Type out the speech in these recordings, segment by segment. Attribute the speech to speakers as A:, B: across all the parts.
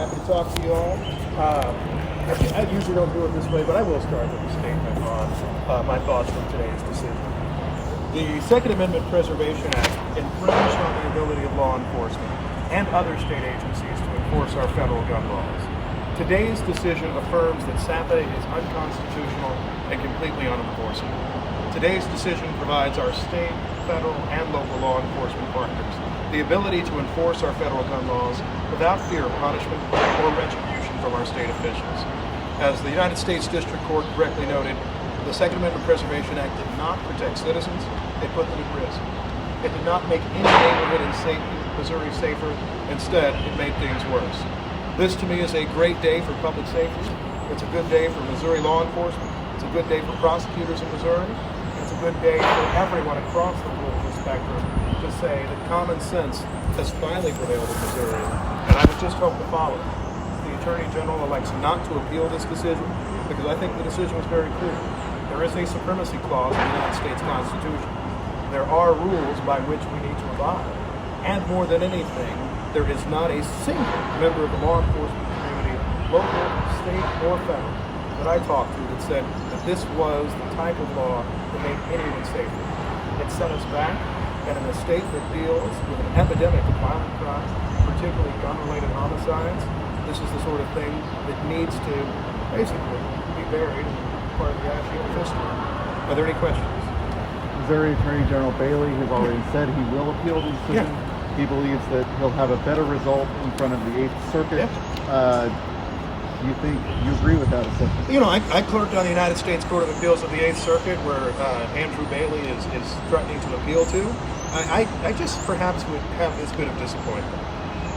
A: Happy to talk to you all. I usually don't do it this way, but I will start with a statement on my thoughts from today's decision. The Second Amendment Preservation Act infringes on the ability of law enforcement and other state agencies to enforce our federal gun laws. Today's decision affirms that SAPA is unconstitutional and completely unenforceable. Today's decision provides our state, federal, and local law enforcement partners the ability to enforce our federal gun laws without fear of punishment or retribution from our state officials. As the United States District Court correctly noted, the Second Amendment Preservation Act did not protect citizens, it put them at risk. It did not make any neighborhood in Missouri safer. Instead, it made things worse. This to me is a great day for public safety. It's a good day for Missouri law enforcement. It's a good day for prosecutors in Missouri. It's a good day for everyone across the political spectrum to say that common sense has finally prevailed in Missouri. And I would just hope to follow. The Attorney General elects not to appeal this decision because I think the decision was very clear. There is a Supremacy Clause in the United States Constitution. There are rules by which we need to abide. And more than anything, there is not a single member of the law enforcement community, local, state, or federal, that I talked to that said that this was the type of law that made anyone safer. It set us back, and in a state that deals with an epidemic of violent crime, particularly gun-related homicides, this is the sort of thing that needs to basically be buried in part of the ash heap of history. Are there any questions?
B: Missouri Attorney General Bailey has already said he will appeal the decision. Yeah. He believes that he'll have a better result in front of the 8th Circuit. Yeah. Do you think you agree with that assessment?
A: You know, I clerked on the United States Court of Appeals of the 8th Circuit, where Andrew Bailey is threatening to appeal to. I just perhaps would have this bit of disappointment.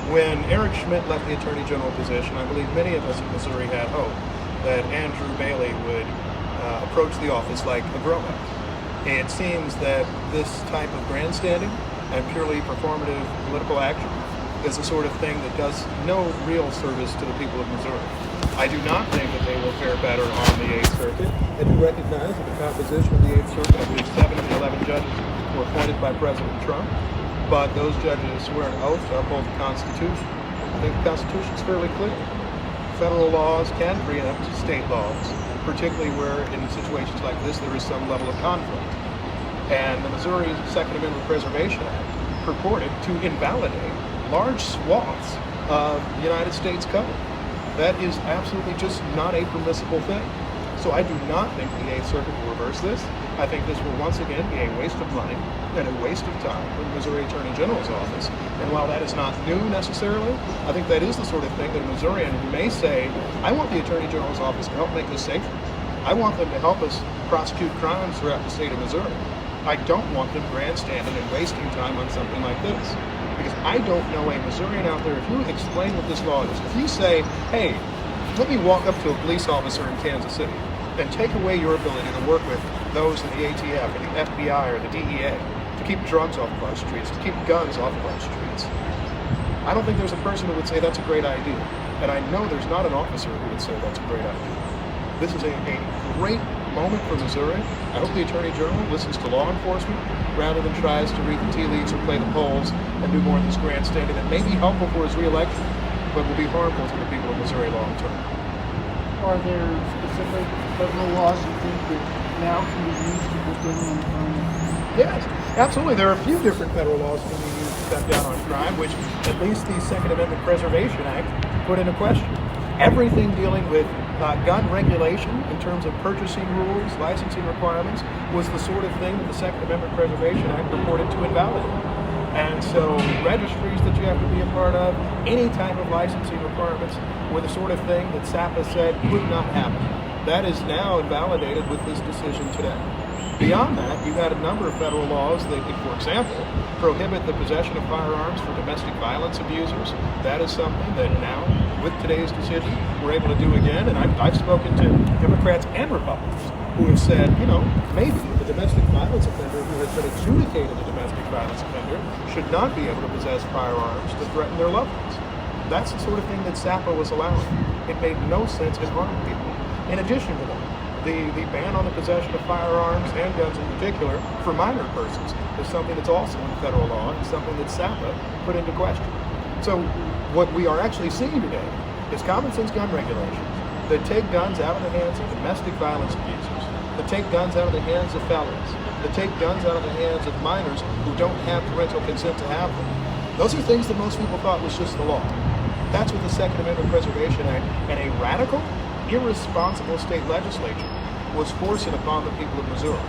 A: When Eric Schmidt left the Attorney General position, I believe many of us in Missouri had hope that Andrew Bailey would approach the office like a grown-up. It seems that this type of grandstanding and purely performative political action is the sort of thing that does no real service to the people of Missouri. I do not think that they will fare better on the 8th Circuit. I do recognize that the composition of the 8th Circuit, I believe 7 of the 11 judges were appointed by President Trump, but those judges swear an oath to uphold the Constitution. I think the Constitution is fairly clear. Federal laws can preempt state laws, particularly where in situations like this there is some level of conflict. And the Missouri Second Amendment Preservation Act purported to invalidate large swaths of the United States Code. That is absolutely just not a permissible thing. So I do not think the 8th Circuit will reverse this. I think this will once again be a waste of money and a waste of time for the Missouri Attorney General's office. And while that is not new necessarily, I think that is the sort of thing that a Missourian who may say, I want the Attorney General's office to help make this safer. I want them to help us prosecute crimes throughout the state of Missouri. I don't want them grandstanding and wasting time on something like this. Because I don't know a Missourian out there, if you explain what this law is, if you say, hey, let me walk up to a police officer in Kansas City and take away your ability to work with those in the ATF or the FBI or the DEA to keep drugs off of our streets, to keep guns off of our streets. I don't think there's a person who would say that's a great idea. And I know there's not an officer who would say that's a great idea. This is a great moment for Missouri. I hope the Attorney General listens to law enforcement rather than tries to read the tea leaves or play the polls and do more of this grandstanding that may be helpful for his re-election, but will be harmful to the people of Missouri long term.
C: Are there specific federal laws you think that now can be used to put down on crime?
A: Yes, absolutely. There are a few different federal laws that can be used to cut down on crime, which at least the Second Amendment Preservation Act put into question. Everything dealing with gun regulation in terms of purchasing rules, licensing requirements, was the sort of thing that the Second Amendment Preservation Act purported to invalidate. And so registries that you have to be a part of, any type of licensing requirements, were the sort of thing that SAPA said could not happen. That is now invalidated with this decision today. Beyond that, you've had a number of federal laws that, for example, prohibit the possession of firearms for domestic violence abusers. That is something that now, with today's decision, we're able to do again. And I've spoken to Democrats and Republicans who have said, you know, maybe the domestic violence offender who has been adjudicated a domestic violence offender should not be able to possess firearms to threaten their loved ones. That's the sort of thing that SAPA was allowing. It made no sense in harming people. In addition to that, the ban on the possession of firearms, handguns in particular, for minor persons is something that's also in federal law and something that SAPA put into question. So what we are actually seeing today is common sense gun regulations that take guns out of the hands of domestic violence abusers, that take guns out of the hands of felons, that take guns out of the hands of minors who don't have parental consent to have them. Those are things that most people thought was just the law. That's what the Second Amendment Preservation Act and a radical, irresponsible state legislature was forcing upon the people of Missouri.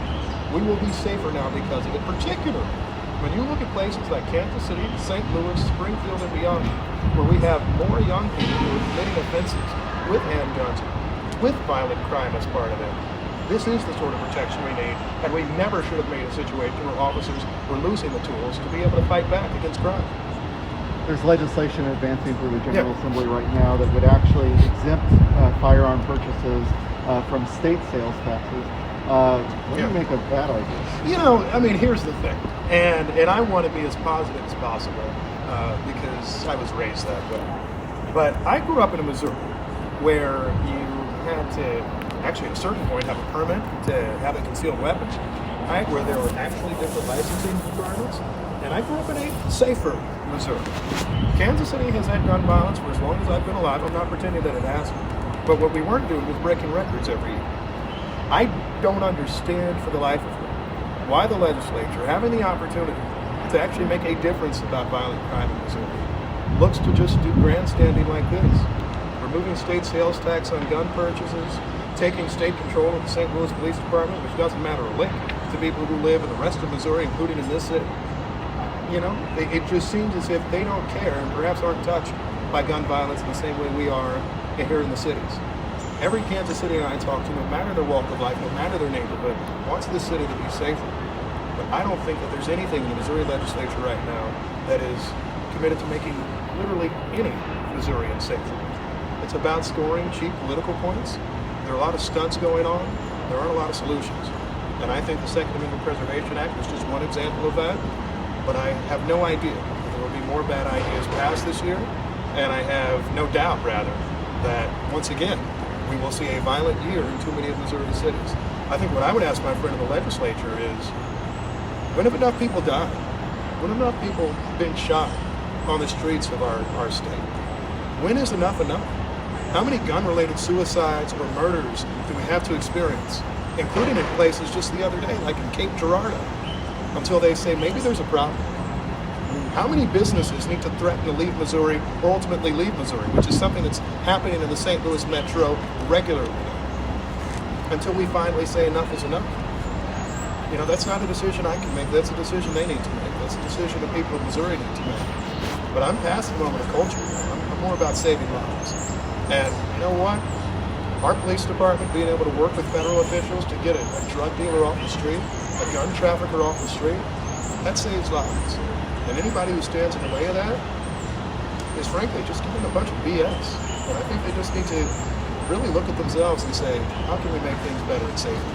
A: We will be safer now because of it. Particularly, when you look at places like Kansas City, St. Louis, Springfield, and beyond, where we have more young people who are committing offenses with handguns, with violent crime as part of it. This is the sort of protection we need, and we never should have made a situation where officers were losing the tools to be able to fight back against crime.
B: There's legislation advancing through the General Assembly right now that would actually exempt firearm purchases from state sales taxes. What do you make of that idea?
A: You know, I mean, here's the thing, and I want to be as positive as possible because I was raised that way. But I grew up in Missouri where you had to, actually at a certain point, have a permit to have a concealed weapon, right, where there were actually different licensing requirements. And I grew up in a safer Missouri. Kansas City has had gun violence for as long as I've been alive. I'm not pretending that it hasn't. But what we weren't doing was breaking records every year. I don't understand for the life of me why the legislature, having the opportunity to actually make a difference about violent crime in Missouri, looks to just do grandstanding like this. Removing state sales tax on gun purchases, taking state control of the St. Louis Police Department, which doesn't matter a lick to people who live in the rest of Missouri, including in this city. You know, it just seems as if they don't care and perhaps aren't touched by gun violence in the same way we are here in the cities. Every Kansas City I talk to, no matter their walk of life, no matter their neighborhood, wants this city to be safer. But I don't think that there's anything in the Missouri legislature right now that is committed to making literally any Missourian safer. It's about scoring cheap political points. There are a lot of stunts going on. There aren't a lot of solutions. And I think the Second Amendment Preservation Act is just one example of that. But I have no idea that there will be more bad ideas passed this year. And I have no doubt, rather, that once again, we will see a violent year in too many of Missouri cities. I think what I would ask my friend in the legislature is, when have enough people died? When have enough people been shot on the streets of our state? When is enough enough? How many gun-related suicides or murders do we have to experience, including in places just the other day, like in Cape Girardeau, until they say maybe there's a problem? How many businesses need to threaten to leave Missouri or ultimately leave Missouri, which is something that's happening in the St. Louis metro regularly now, until we finally say enough is enough? You know, that's not a decision I can make. That's a decision they need to make. That's a decision the people of Missouri need to make. But I'm past the moment of culture. I'm more about saving lives. And you know what? Our police department being able to work with federal officials to get a drug dealer off the street, a gun trafficker off the street, that saves lives. And anybody who stands in the way of that is frankly just giving a bunch of BS. And I think they just need to really look at themselves and say, how can we make things better and safer?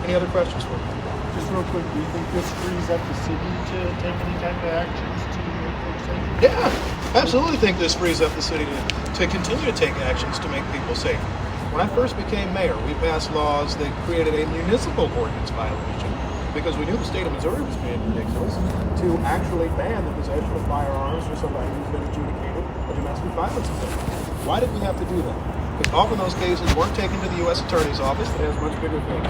A: Any other questions for me?
C: Just real quick, do you think this frees up the city to take any type of actions to make folks safer?
A: Yeah, absolutely think this frees up the city to continue to take actions to make people safer. When I first became mayor, we passed laws that created a municipal ordinance violation because we knew the state of Missouri was being ridiculous to actually ban the possession of firearms for somebody who's been adjudicated a domestic violence offense. Why did we have to do that? Because often those cases weren't taken to the U.S. Attorney's Office that has much bigger things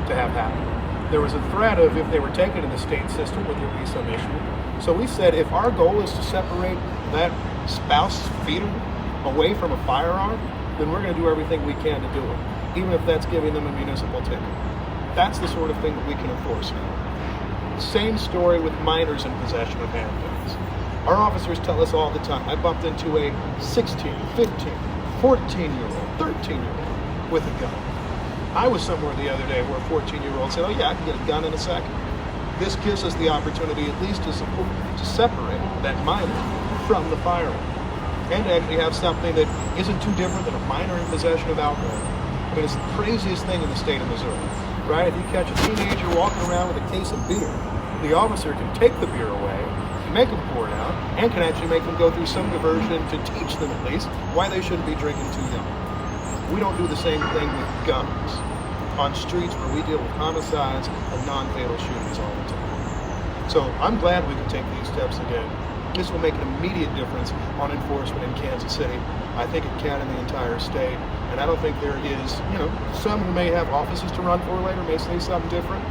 A: to have happen. There was a threat of if they were taken in the state system, would there be some issue? So we said if our goal is to separate that spouse feeder away from a firearm, then we're going to do everything we can to do it, even if that's giving them a municipal ticket. That's the sort of thing that we can enforce now. Same story with minors in possession of handguns. Our officers tell us all the time. I bumped into a 16, 15, 14-year-old, 13-year-old with a gun. I was somewhere the other day where a 14-year-old said, oh yeah, I can get a gun in a second. This gives us the opportunity at least to separate that minor from the firearm and to actually have something that isn't too different than a minor in possession of alcohol. I mean, it's the craziest thing in the state of Missouri, right? If you catch a teenager walking around with a case of beer, the officer can take the beer away, make them pour it out, and can actually make them go through some diversion to teach them at least why they shouldn't be drinking too young. We don't do the same thing with guns on streets where we deal with homicides and non-fatal shootings all the time. So I'm glad we can take these steps again. This will make an immediate difference on enforcement in Kansas City. I think it can in the entire state. And I don't think there is, some who may have offices to run for later may say something different.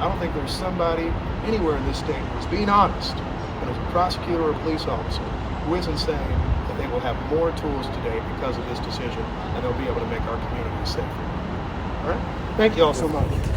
A: I don't think there's somebody anywhere in this state who's being honest, and as a prosecutor or a police officer, who isn't saying that they will have more tools today because of this decision, and they'll be able to make our communities safer. All right? Thank you all so much.